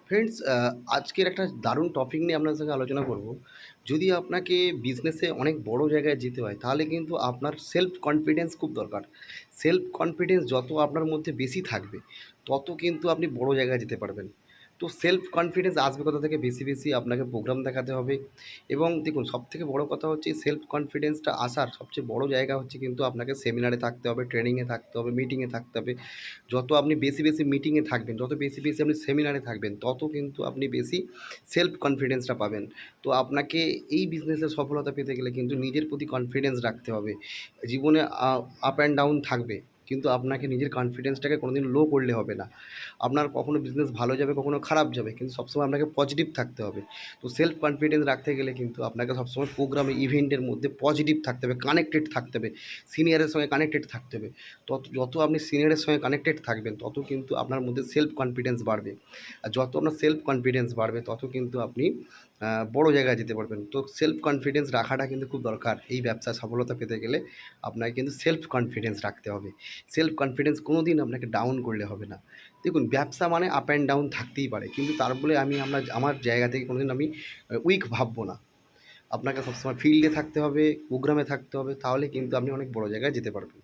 Friends, আজকের একটা দারুণ টপিক নিয়ে আপনার সঙ্গে আলোচনা করব। যদি আপনাকে বিজনেসে অনেক বড় জায়গায় যেতে হয়, তাহলে কিন্তু আপনার সেলফ কনফিডেন্স খুব দরকার। সেলফ কনফিডেন্স যত আপনার মধ্যে বেশি থাকবে, তত কিন্তু আপনি বড় জায়গায় যেতে পারবেন। তো সেলফ কনফিডেন্স আসবে কোথা থেকে? বেশি, বেশি আপনাকে প্রোগ্রাম দেখাতে হবে। এবং দেখুন, সবথেকে বড় কথা হচ্ছে সেলফ কনফিডেন্সটা আসার সবচেয়ে বড় জায়গা হচ্ছে কিন্তু আপনাকে সেমিনারে থাকতে হবে, ট্রেনিংয়ে থাকতে হবে, মিটিংয়ে থাকতে হবে। যত আপনি বেশি, বেশি মিটিংয়ে থাকবেন, যত বেশি, বেশি আপনি সেমিনারে থাকবেন, তত কিন্তু আপনি বেশি সেলফ কনফিডেন্সটা পাবেন। তো আপনাকে এই বিজনেসে সফলতা পেতে গেলে কিন্তু নিজের প্রতি কনফিডেন্স রাখতে হবে। জীবনে আপ অ্যান্ড ডাউন থাকবে, কিন্তু আপনাকে নিজের কনফিডেন্সটাকে কোনোদিন লো করলে হবে না। আপনার কখনো বিজনেস ভালো যাবে, কখনো খারাপ যাবে, কিন্তু সবসময় আপনাকে পজিটিভ থাকতে হবে। তো সেলফ কনফিডেন্স রাখতে গেলে কিন্তু আপনাকে সবসময় প্রোগ্রামে, ইভেন্টের মধ্যে পজিটিভ থাকতে হবে, কানেক্টেড থাকতে হবে, সিনিয়রের সঙ্গে কানেক্টেড থাকতে হবে। যত আপনি সিনিয়রের সঙ্গে কানেক্টেড থাকবেন, তত কিন্তু আপনার মধ্যে সেলফ কনফিডেন্স বাড়বে। আর যত আপনার সেলফ কনফিডেন্স বাড়বে, তত কিন্তু আপনি বড় জায়গায় যেতে পারবেন। তো সেলফ কনফিডেন্স রাখাটা কিন্তু খুব দরকার। এই ব্যবসায় সফলতা পেতে গেলে আপনাকে কিন্তু সেলফ কনফিডেন্স রাখতে হবে। সেলফ কনফিডেন্স কোনো দিন আপনাকে ডাউন করলে হবে না। দেখুন, ব্যবসা মানে আপ অ্যান্ড ডাউন থাকতেই পারে, কিন্তু তার বলে আমার জায়গা থেকে কোনোদিন আমি উইক ভাববো না। আপনাকে সবসময় ফিল্ডে থাকতে হবে, প্রোগ্রামে থাকতে হবে, তাহলে কিন্তু আপনি অনেক বড় জায়গায় যেতে পারবেন।